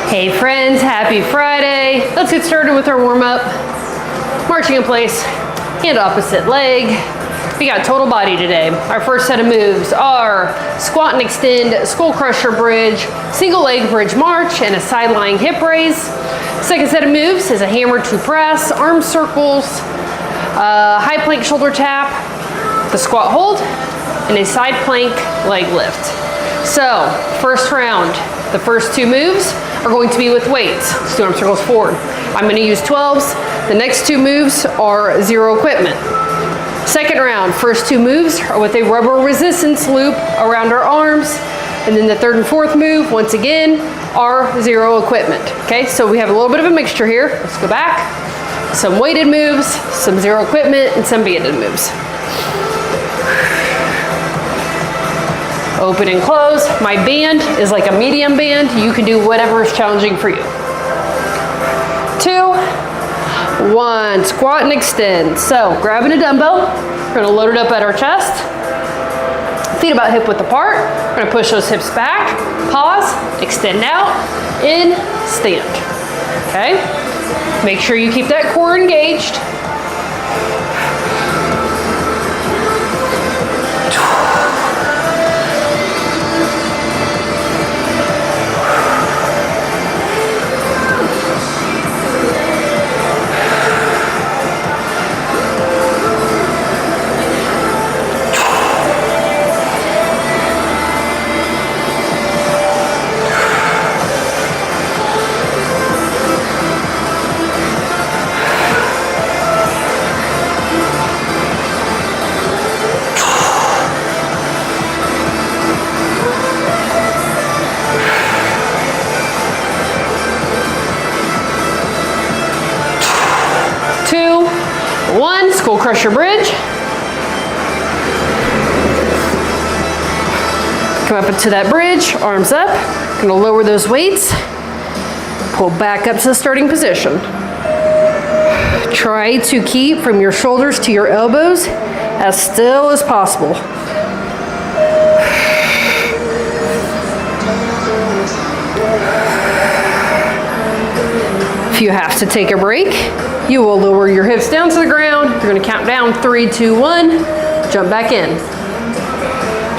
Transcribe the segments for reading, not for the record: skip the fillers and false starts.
Hey friends, happy Friday. Let's get started with our warm-up. Marching in place, hand opposite leg. We got total body today. Our first set of moves are squat and extend, skull crusher bridge, single leg bridge march, and a side lying hip raise. Second set of moves is a hammer to press, arm circles, high plank shoulder tap, the squat hold, and a side plank leg lift. So, first round, the first two moves are going to be with weights. Let's do arm circles forward. I'm going to use 12s. The next two moves are zero equipment. Second round, first two moves are with a rubber resistance loop around our arms. And then the third and fourth move, once again, are zero equipment. Okay, so we have a little bit of a mixture here. Let's go back. Some weighted moves, some zero equipment, and some banded moves. Open and close. My band is like a medium band. You can do whatever is challenging for you. 2, 1, squat and extend. So grabbing a dumbbell, we're gonna load it up at our chest. Feet about hip width apart. We're gonna push those hips back, pause, extend out, in, stand. Okay? Make sure you keep that core engaged. Skull crusher bridge. Come up into that bridge, arms up. Gonna lower those weights. Pull back up to the starting position. Try to keep from your shoulders to your elbows as still as possible. If you have to take a break, you will lower your hips down to the ground. You're gonna count down 3, 2, 1, jump back in.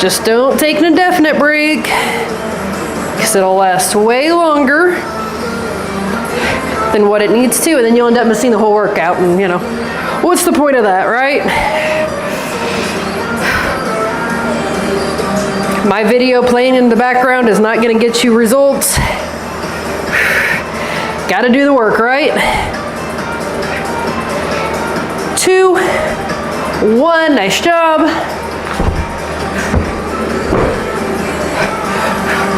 Just don't take an indefinite break, because it'll last way longer than what it needs to, and then you'll end up missing the whole workout, and you know, what's the point of that, right? My video playing in the background is not gonna get you results. Gotta do the work, right? 2, 1, nice job.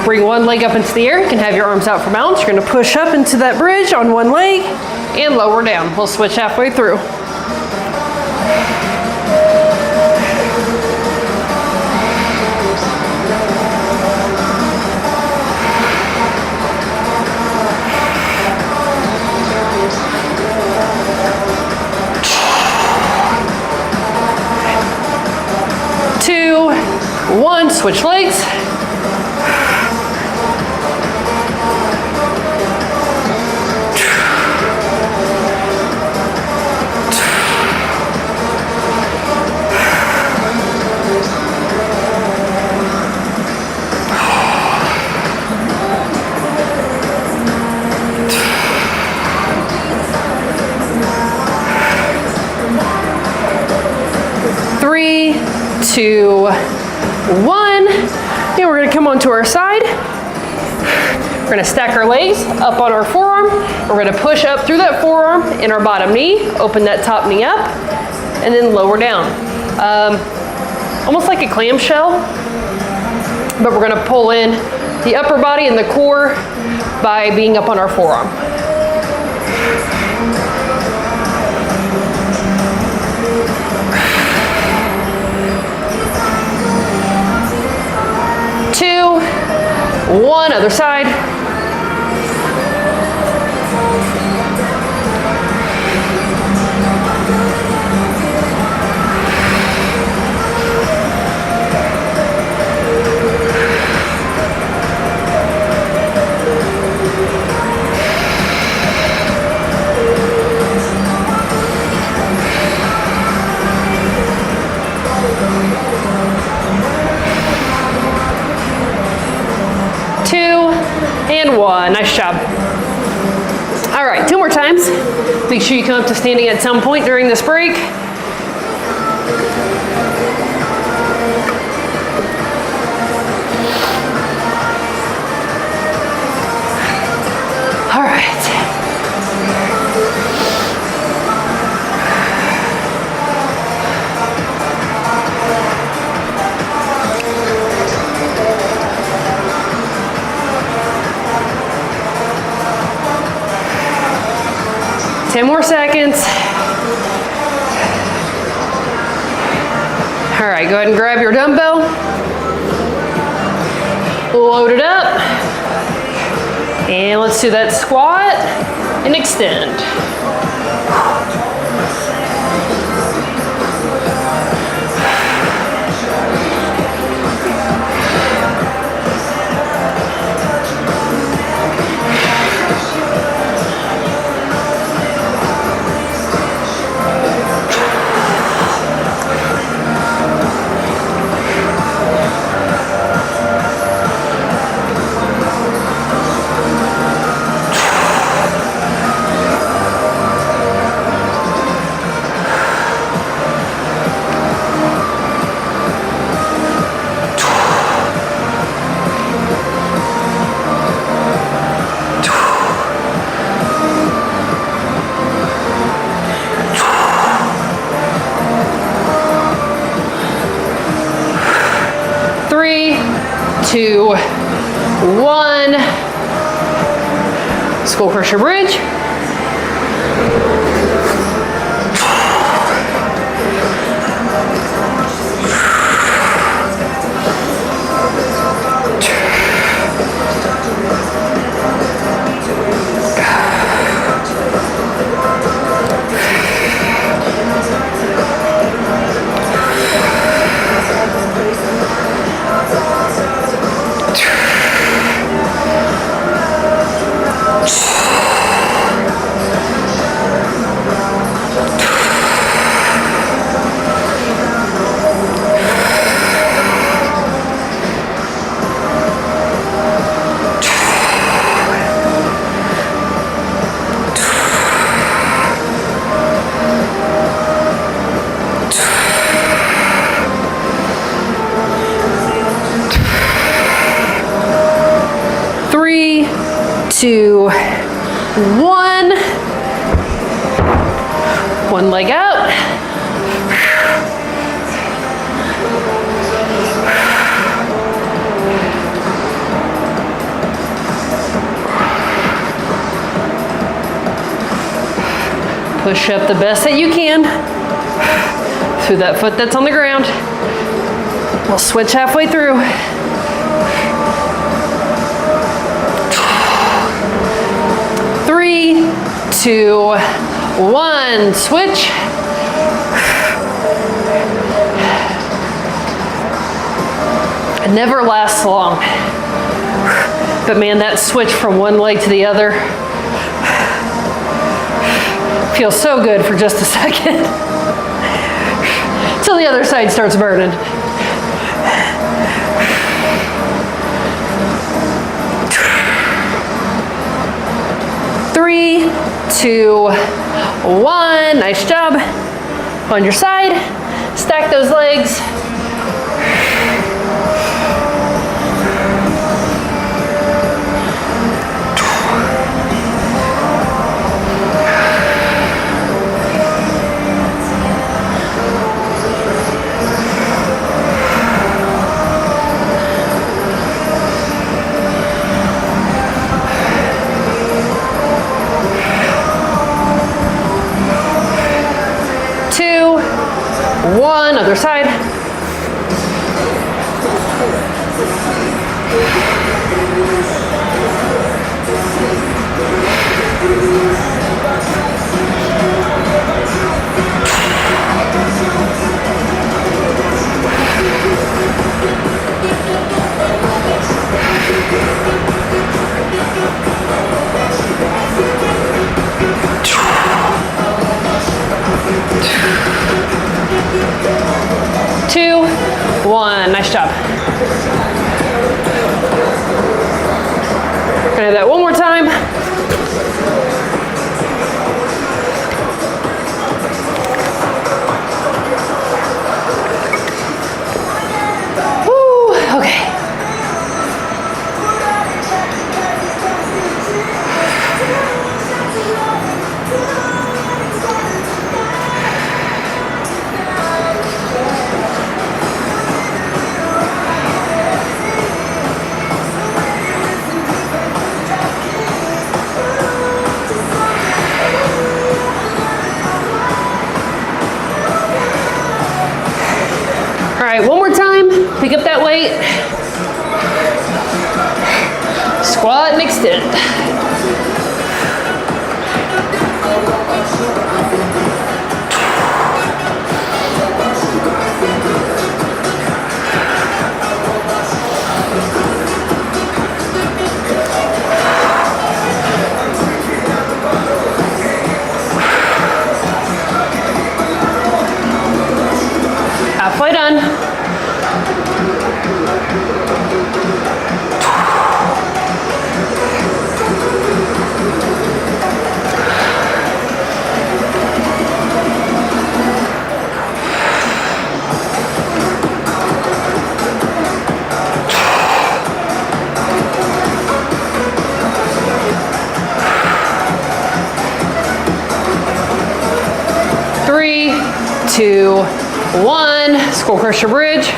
Bring one leg up into the air. You can have your arms out for balance. You're gonna push up into that bridge on one leg and lower down. We'll switch halfway through. One, switch legs. Three, 2, 1. And we're gonna come onto our side. We're gonna stack our legs up on our forearm. We're gonna push up through that forearm in our bottom knee, open that top knee up, and then lower down. Almost like a clamshell, but we're gonna pull in the upper body and the core by being up on our forearm. One, other side. and 1. Nice job. All right, 2 more times. Make sure you come up to standing at some point during this break. All right. Ten more seconds. All right, go ahead and grab your dumbbell. Load it up. And let's do that squat and extend. Three, 2, 1. Skull crusher bridge. Three, 2, 1. One leg out. Push up the best that you can through that foot that's on the ground. We'll switch halfway through. 3, 2, 1, switch. It never lasts long. But man, that switch from one leg to the other feels so good for just a second. Till the other side starts burning. Three, 2, 1. Nice job. On your side, stack those legs. One, other side. Two, 1. Nice job. Gonna Try that one more time. Woo, okay. All right, one more time. Pick up that weight. Squat and extend. Halfway done. Three, two, one. Skull crusher bridge.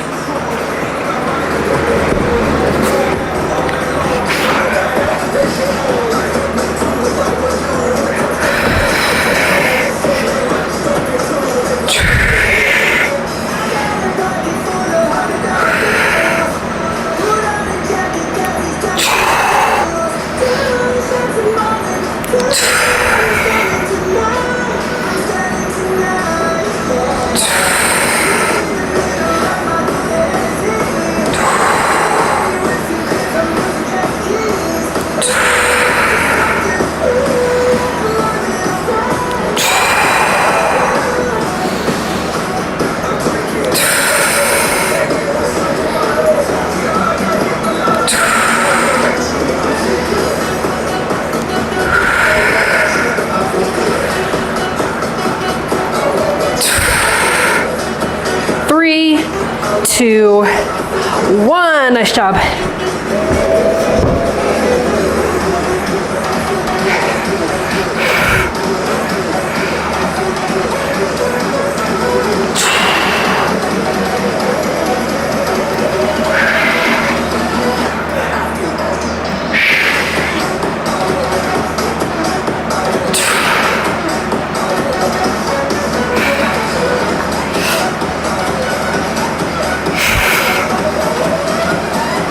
Three, two, one. Nice job.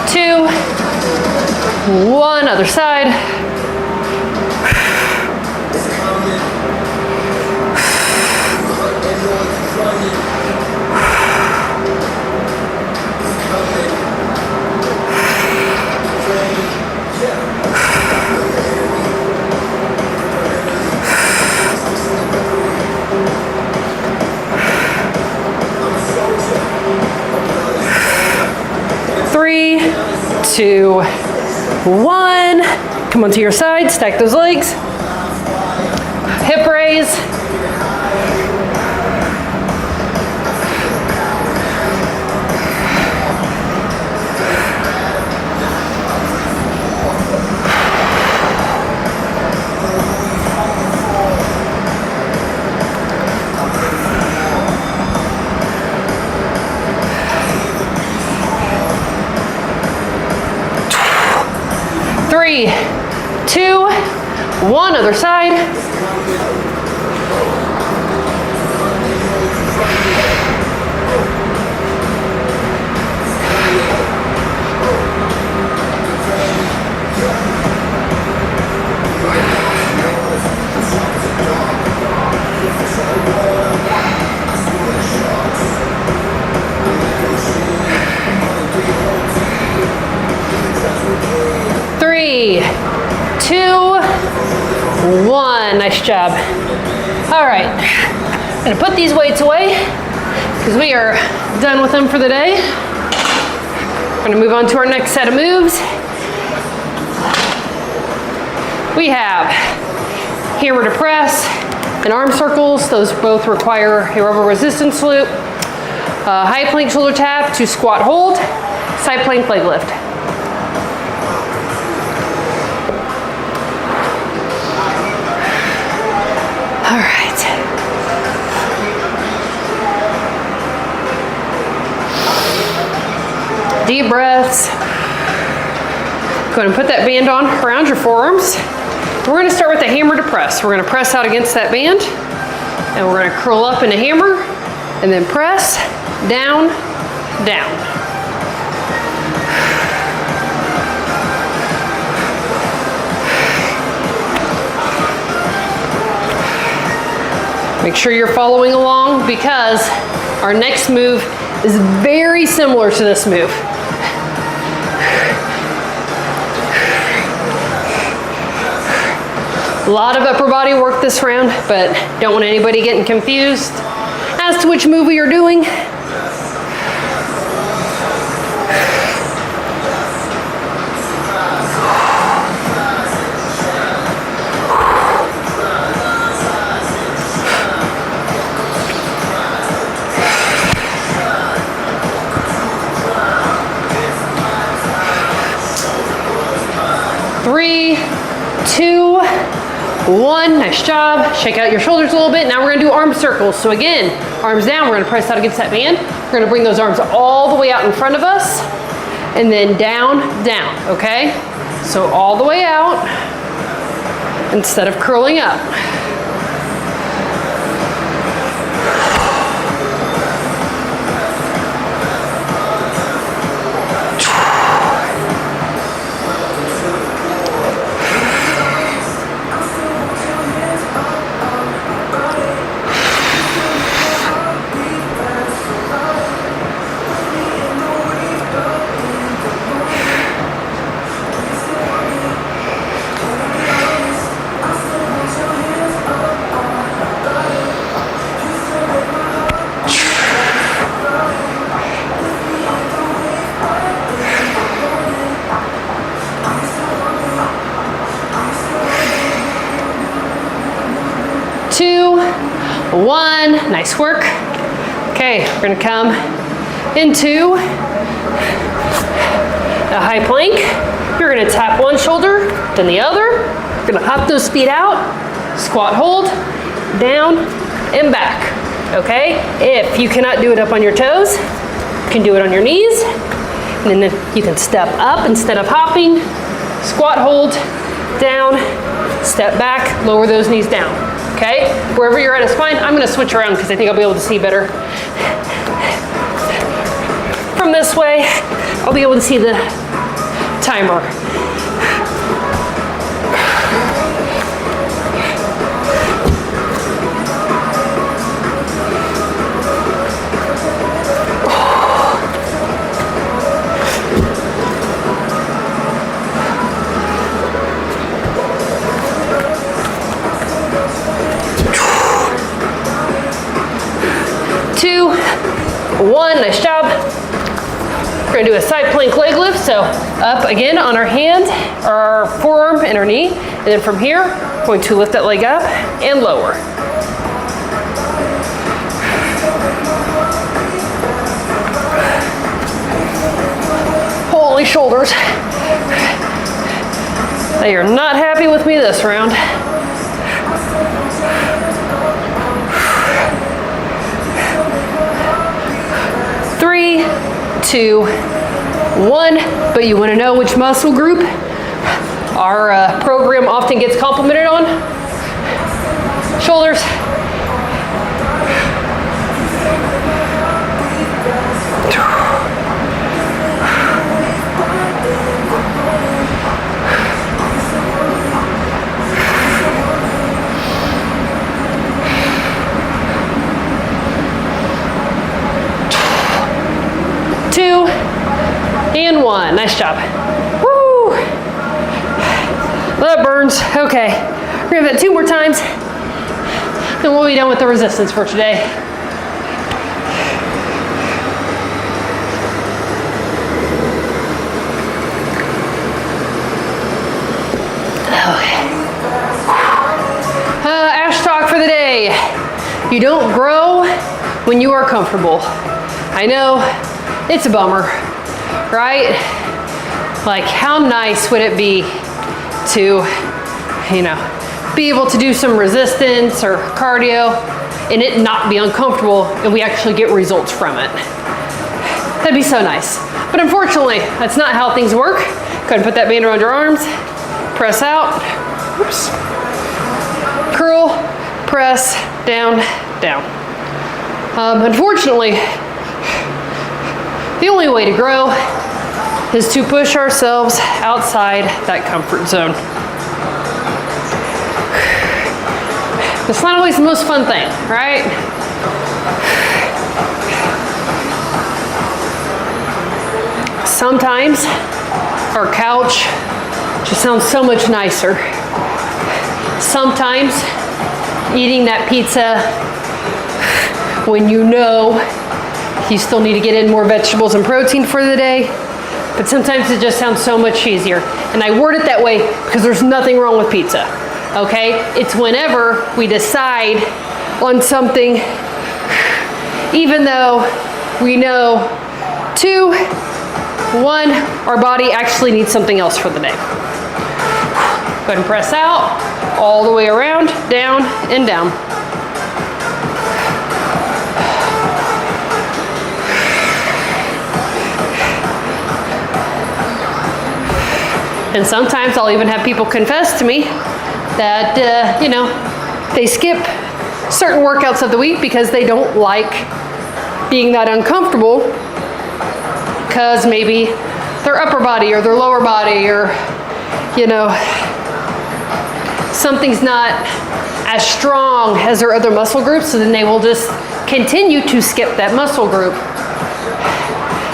Two, one, other side. Three, two, one. Come onto your side, stack those legs. Hip raise. Three, two, one, other side. Three, two, one. Nice job. All right, I'm gonna put these weights away because we are done with them for the day. We're gonna move on to our next set of moves. We have hammer to press and arm circles. Those both require a rubber resistance loop. High plank shoulder tap to squat hold, side plank leg lift. All right. Deep breaths. Go ahead and put that band on around your forearms. We're going to start with the hammer to press. We're going to press out against that band, and we're going to curl up in a hammer, and then press, down, down. Make sure you're following along because our next move is very similar to this move. A lot of upper body work this round, but don't want anybody getting confused as to which move you're doing. Three, two, one. Nice job. Shake out your shoulders a little bit. Now we're gonna do arm circles. So again, arms down, we're gonna press out against that band. We're gonna bring those arms all the way out in front of us and then down, down, okay? So all the way out instead of curling up. Two, one, nice work. Okay, we're gonna come into a high plank. You're gonna tap one shoulder, then the other. You're gonna hop those feet out, squat hold, down and back, okay? If you cannot do it up on your toes, you can do it on your knees. And then you can step up instead of hopping, squat hold, down, step back, lower those knees down. Okay, wherever you're at is fine. I'm gonna switch around because I think I'll be able to see better. From this way, I'll be able to see the timer. Two, one, nice job. We're gonna do a side plank leg lift. So up again on our hand, our forearm and our knee. And then from here, we're going to lift that leg up and lower. Holy shoulders. They are not happy with me this round. Three, two, one. But you want to know which muscle group our program often gets complimented on? Shoulders. Two, and one. Nice job. Woo! That burns. Okay. We're gonna do that 2 more times. Then we'll be done with the resistance for today. Okay. You don't grow when you are comfortable. I know, it's a bummer, right? Like, how nice would it be to, be able to do some resistance or cardio and it not be uncomfortable and we actually get results from it. That'd be so nice. But unfortunately, that's not how things work. Go ahead and put that band around your arms. Press out. Oops. Curl, press, down, down. Unfortunately, the only way to grow is to push ourselves outside that comfort zone. It's not always the most fun thing, right? Sometimes our couch just sounds so much nicer. Sometimes eating that pizza when you still need to get in more vegetables and protein for the day, but sometimes it just sounds so much easier. And I word it that way because there's nothing wrong with pizza, okay? It's whenever we decide on something, even though we know 2, 1, our body actually needs something else for the day. Go ahead and press out, all the way around, down, and down. And sometimes I'll even have people confess to me that, they skip certain workouts of the week because they don't like being that uncomfortable because maybe their upper body or their lower body or, something's not as strong as their other muscle groups, so then they will just continue to skip that muscle group.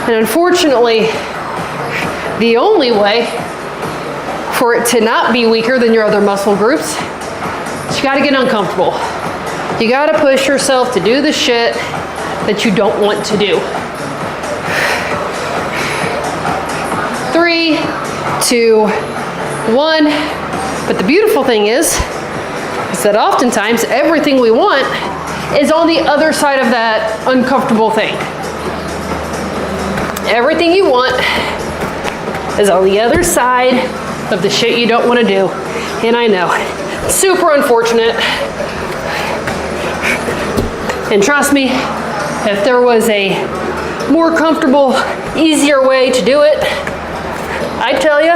And unfortunately, the only way for it to not be weaker than your other muscle groups, you gotta get uncomfortable. You gotta push yourself to do the shit that you don't want to do. 3, 2, 1. But the beautiful thing is that oftentimes everything we want is on the other side of that uncomfortable thing. Everything you want is on the other side of the shit you don't want to do. And I know, super unfortunate. And trust me, if there was a more comfortable, easier way to do it, I'd tell you.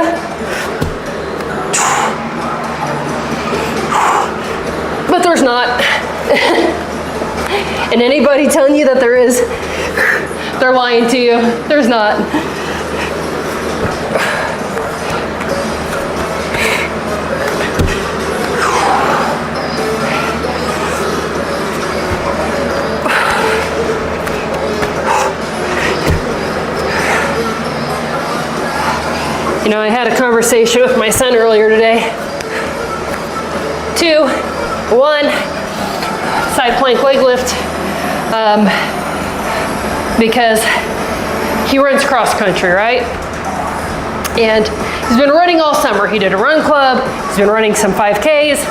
But there's not. And anybody telling you that there is, they're lying to you. There's not. I had a conversation with my son earlier today. 2, 1, side plank leg lift, because he runs cross country, right? And he's been running all summer. He did a run club, he's been running some 5Ks.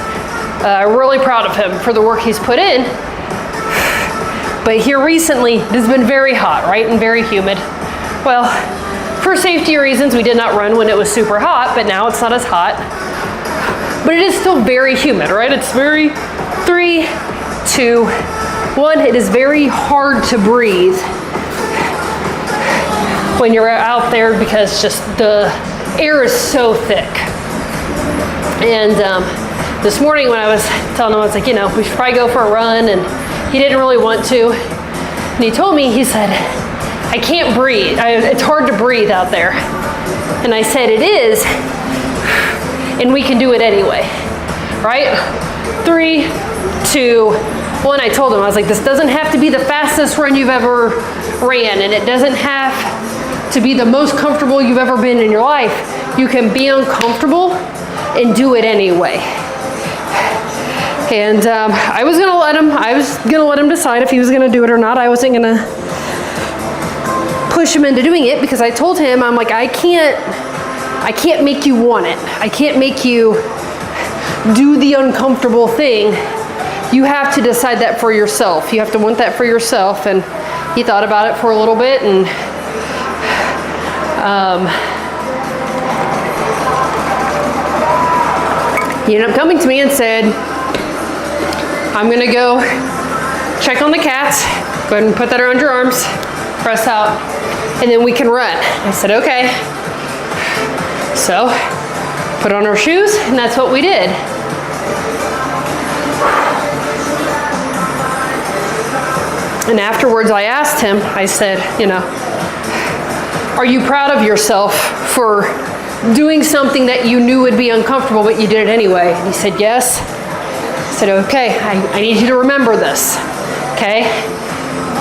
Really proud of him for the work he's put in. But here recently, it has been very hot, right? And very humid. Well, for safety reasons, we did not run when it was super hot, but now it's not as hot. But it is still very humid, right? It's very 3, 2, 1. It is very hard to breathe when you're out there because just the air is so thick. And this morning when I was telling him, I was like, we should probably go for a run, and he didn't really want to. And he told me, he said, I can't breathe. It's hard to breathe out there. And I said, it is, and we can do it anyway, right? 3, 2, 1. I told him, I was like, this doesn't have to be the fastest run you've ever ran, and it doesn't have to be the most comfortable you've ever been in your life. You can be uncomfortable and do it anyway. And I was gonna let him decide if he was gonna do it or not. I wasn't gonna push him into doing it because I told him, I'm like, I can't make you want it. I can't make you do the uncomfortable thing. You have to decide that for yourself. You have to want that for yourself. And he thought about it for a little bit, and he ended up coming to me and said, I'm gonna go check on the cats. Go ahead and put that around your arms, press out, and then we can run. I said, okay. So, put on our shoes, and that's what we did. And afterwards I asked him, I said, are you proud of yourself for doing something that you knew would be uncomfortable, but you did it anyway? And he said, yes. I said, okay, I need you to remember this, okay?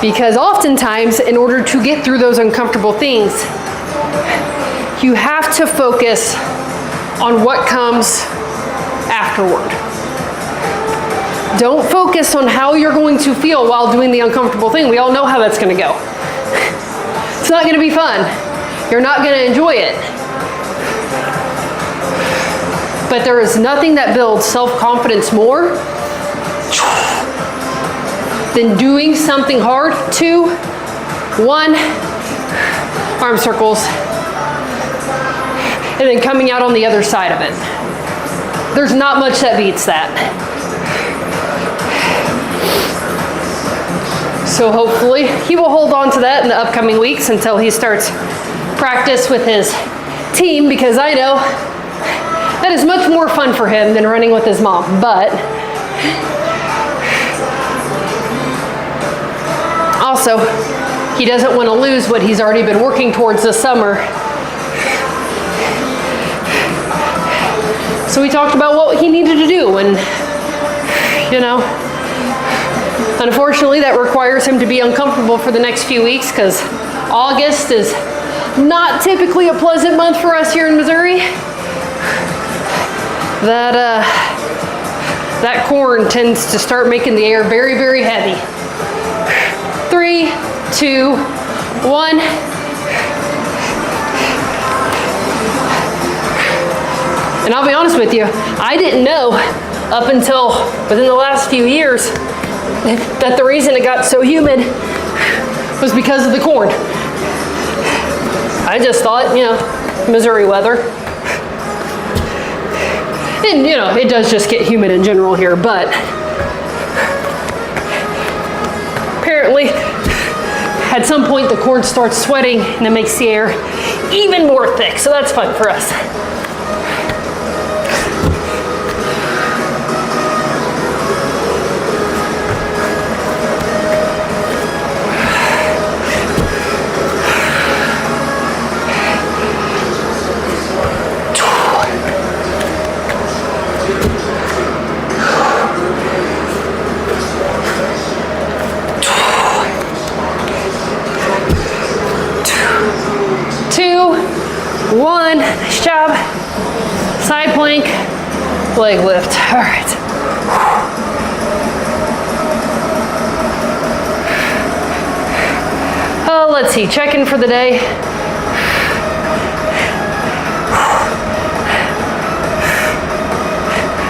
Because oftentimes, in order to get through those uncomfortable things, you have to focus on what comes afterward. Don't focus on how you're going to feel while doing the uncomfortable thing. We all know how that's going to go. It's not going to be fun. You're not going to enjoy it. But there is nothing that builds self-confidence more than doing something hard. 2, 1, arm circles, and then coming out on the other side of it. There's not much that beats that. So hopefully he will hold on to that in the upcoming weeks until he starts practice with his team, because I know that is much more fun for him than running with his mom. But also, he doesn't want to lose what he's already been working towards this summer. So we talked about what he needed to do, and unfortunately that requires him to be uncomfortable for the next few weeks, because August is not typically a pleasant month for us here in Missouri. That corn tends to start making the air very, very heavy. 3, 2, 1. And I'll be honest with you, I didn't know up until within the last few years that the reason it got so humid was because of the corn. I just thought, Missouri weather. And, it does just get humid in general here, but apparently at some point the corn starts sweating and it makes the air even more thick. So that's fun for us. Nice job. Side plank, leg lift. All right. Oh, let's see. Check in for the day.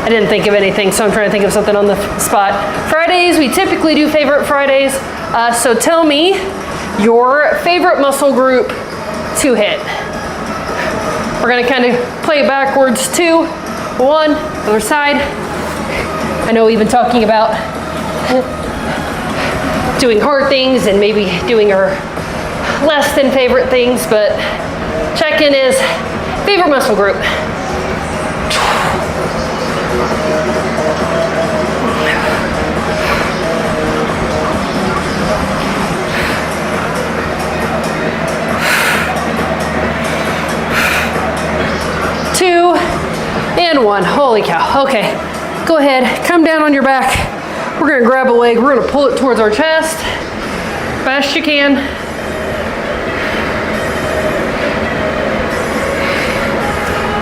I didn't think of anything, so I'm trying to think of something on the spot. Fridays, we typically do favorite Fridays. So tell me your favorite muscle group to hit. We're gonna kind of play it backwards. 2, 1, other side. I know we've been talking about doing hard things and maybe doing our less than favorite things, but check-in is favorite muscle group. And 1. Holy cow. Okay, go ahead, come down on your back. We're gonna grab a leg, we're gonna pull it towards our chest, best you can.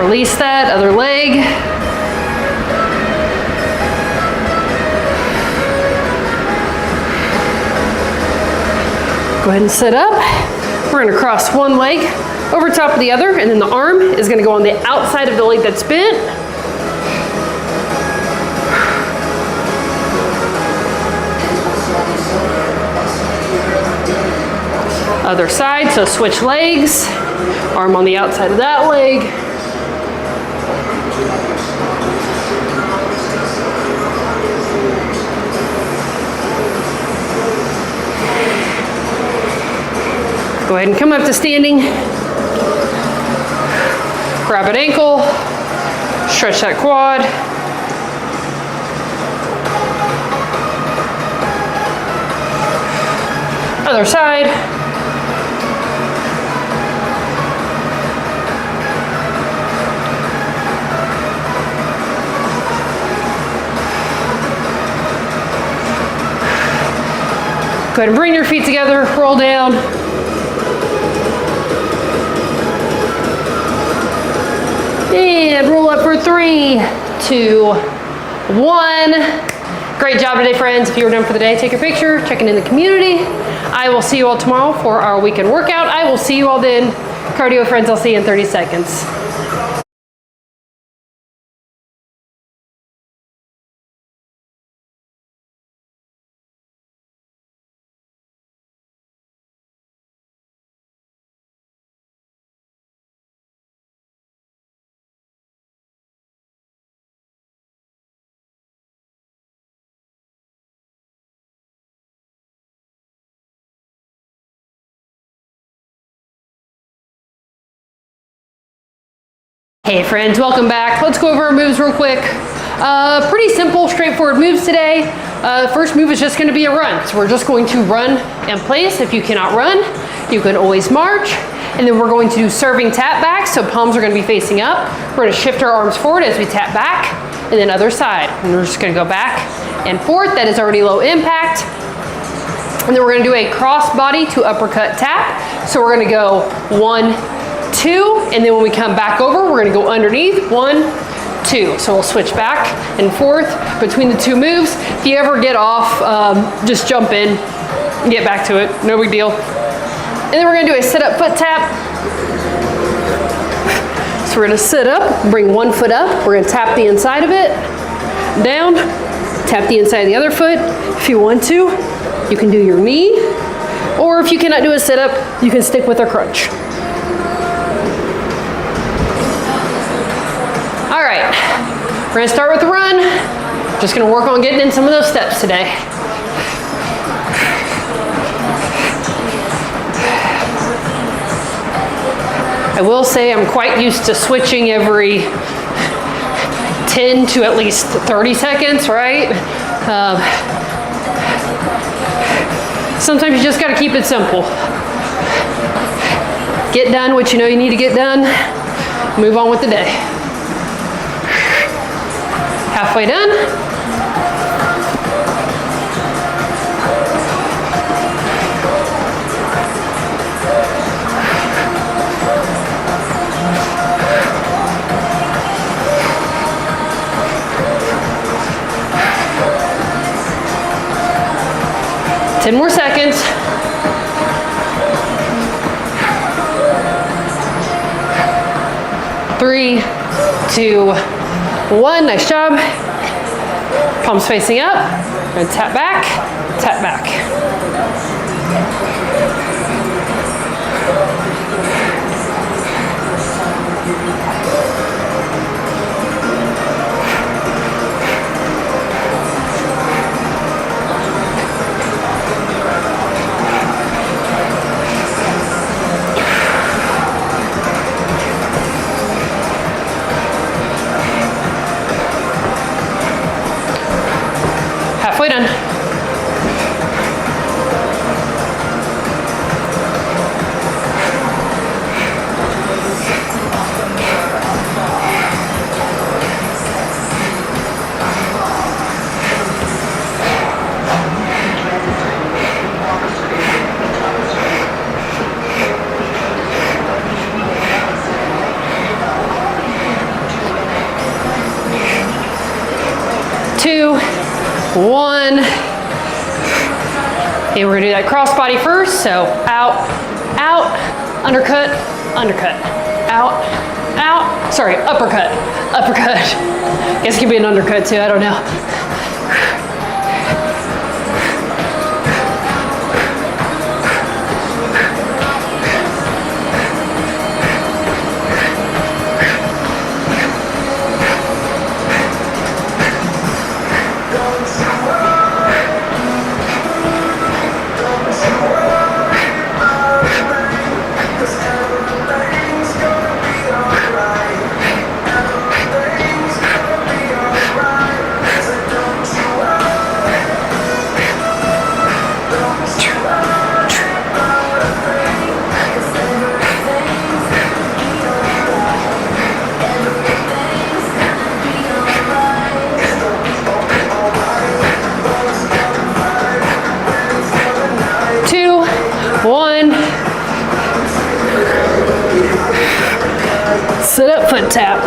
Release that, other leg. Go ahead and sit up. We're gonna cross one leg over top of the other, and then the arm is gonna go on the outside of the leg that's bent. Other side, so switch legs. Arm on the outside of that leg. Go ahead and come up to standing. Grab an ankle. Stretch that quad. Other side. Go ahead and bring your feet together, roll down. And roll up for 3, 2, 1. Great job today, friends. If you were done for the day, take a picture, checking in the community. I will see you all tomorrow for our weekend workout. I will see you all then. Cardio friends, I'll see you in 30 seconds. Hey friends, welcome back. Let's go over our moves real quick. Pretty simple, straightforward moves today. First move is just going to be a run. So we're just going to run in place. If you cannot run, you can always march. And then we're going to do serving tap back. So palms are going to be facing up. We're going to shift our arms forward as we tap back, and then other side. And we're just going to go back and forth. That is already low impact. And then we're going to do a cross body to uppercut tap. So we're going to go 1, 2, and then when we come back over, we're gonna go underneath, 1, 2. So we'll switch back and forth between the two moves. If you ever get off, just jump in, get back to it, no big deal. And then we're gonna do a sit-up foot tap. So we're gonna sit up, bring one foot up, we're gonna tap the inside of it, down, tap the inside of the other foot. If you want to, you can do your knee, or if you cannot do a sit-up, you can stick with a crunch. All right, we're gonna start with the run. Just gonna work on getting in some of those steps today. I will say I'm quite used to switching every 10 to at least 30 seconds, right? Sometimes you just gotta keep it simple. Get done what you know you need to get done, move on with the day. Halfway done. Ten more seconds. Three, 2, 1, nice job. Palms facing up. We're gonna tap back, tap back. Halfway done. Two, 1. Okay, we're gonna do that cross body first. So out, out, undercut, undercut, out, out. Sorry, uppercut, uppercut. I guess it could be an undercut too, I don't know. Sit up, foot tap.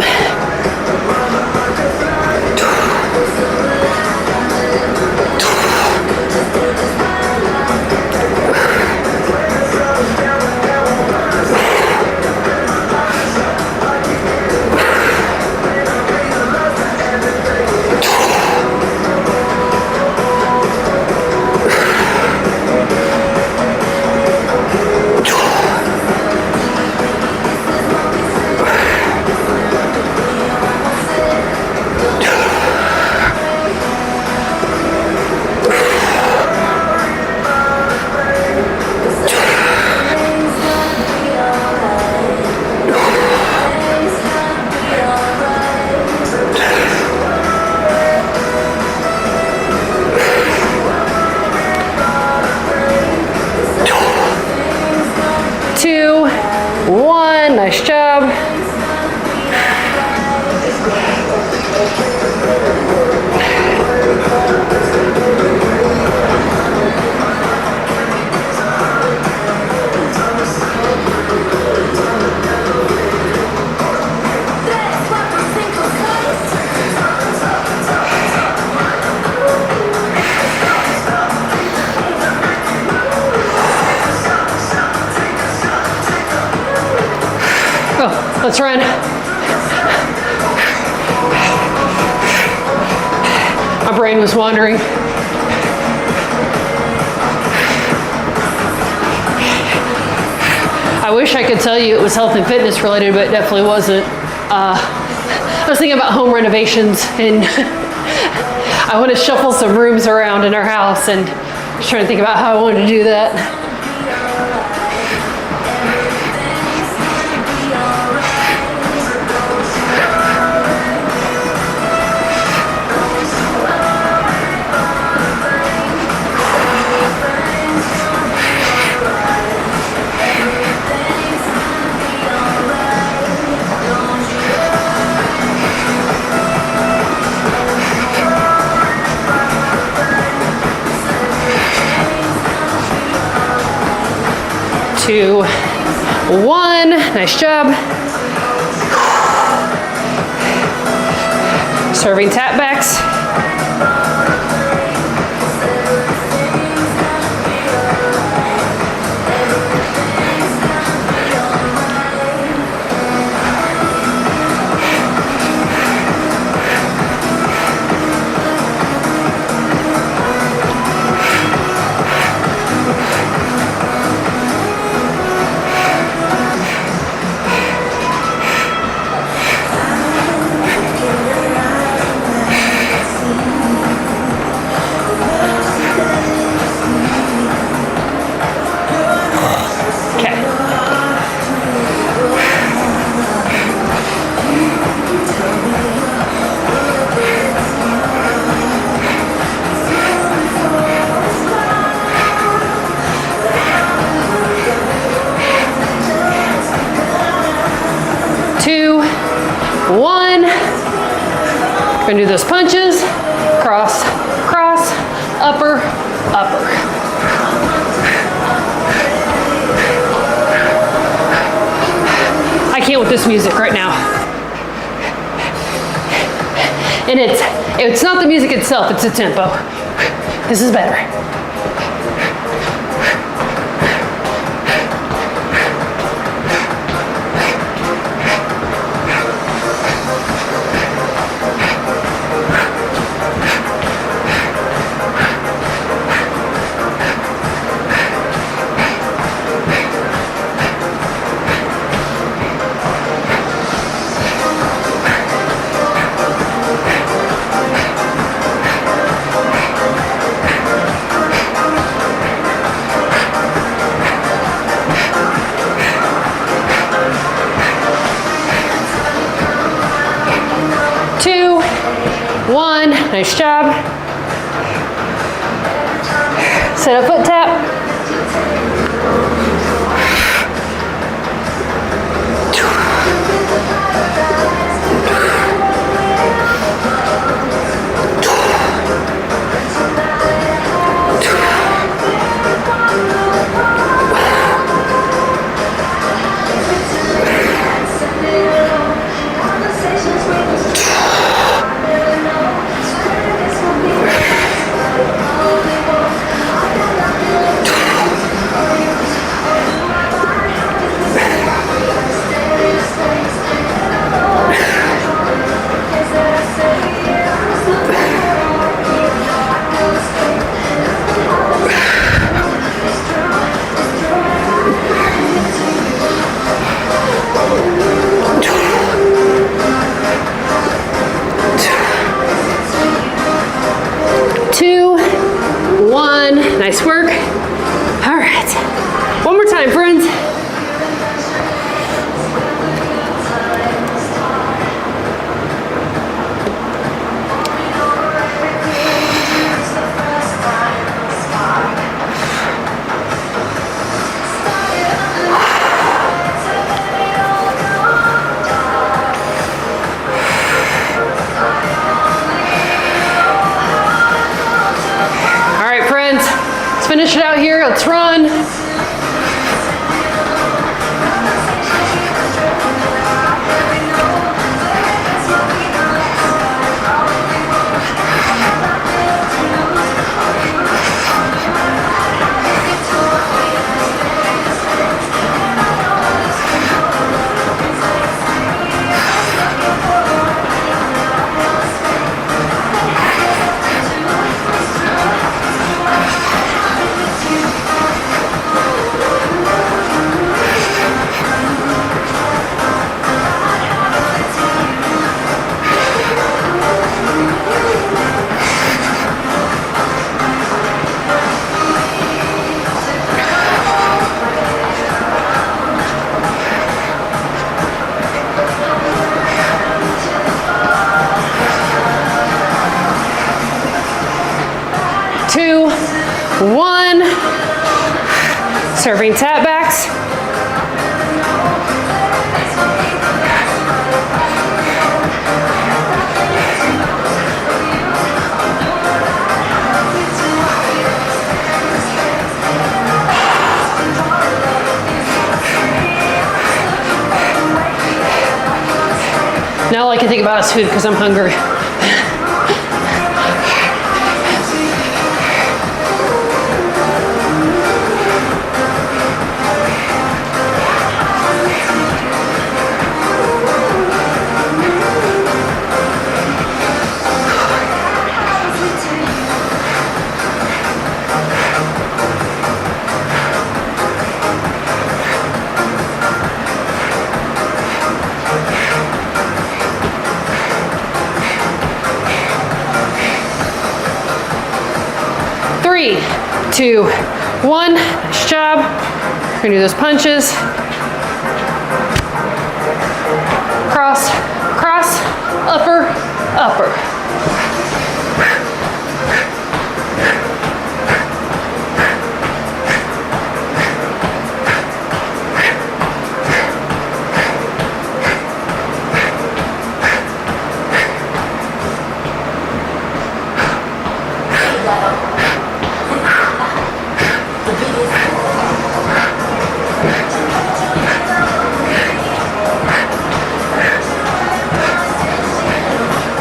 Two, one, nice job. Oh, let's run. My brain was wandering. I wish I could tell you it was health and fitness related, but it definitely wasn't. I was thinking about home renovations, and I want to shuffle some rooms around in our house, and I was trying to think about how I wanted to do that. Two, one, nice job. Serving tap backs. Two, one. Gonna do those punches. Cross, cross, upper, upper. I can't with this music right now. And it's not the music itself, it's the tempo. This is better. Two, one, nice job. Set up foot tap. finish it out here. Let's run. Two, one. Serving tap backs. Now all I can think about is food because I'm hungry. Three, two, one. Nice job. We're gonna do those punches. Cross, cross, upper, upper.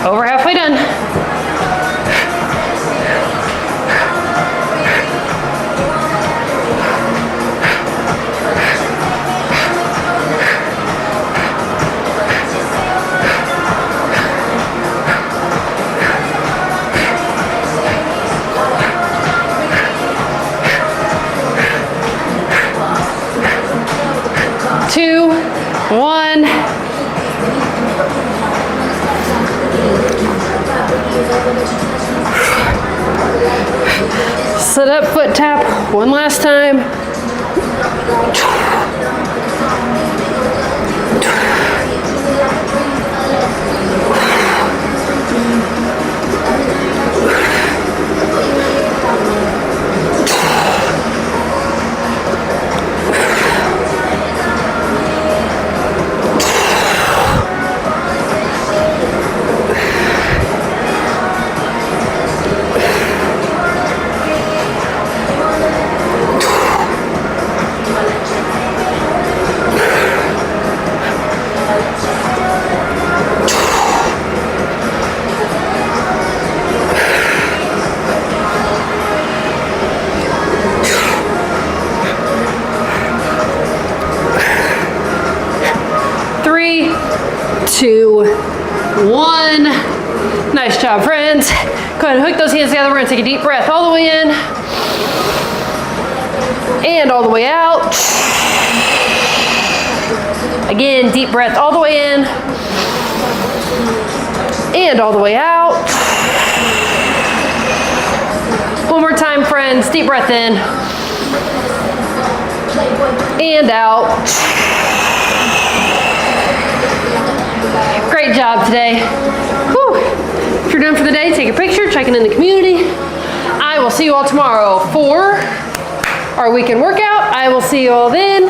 Over halfway done. Two, one. Sit up, foot tap, one last time. Three, two, one. Nice job, friends. Go ahead and hook those hands together. We're gonna take a deep breath all the way in and all the way out. Again, deep breath all the way in and all the way out. One more time, friends. Deep breath in and out. Great job today. Whew. If you're done for the day, take a picture, check in the community. I will see you all tomorrow for our weekend workout. I will see you all then.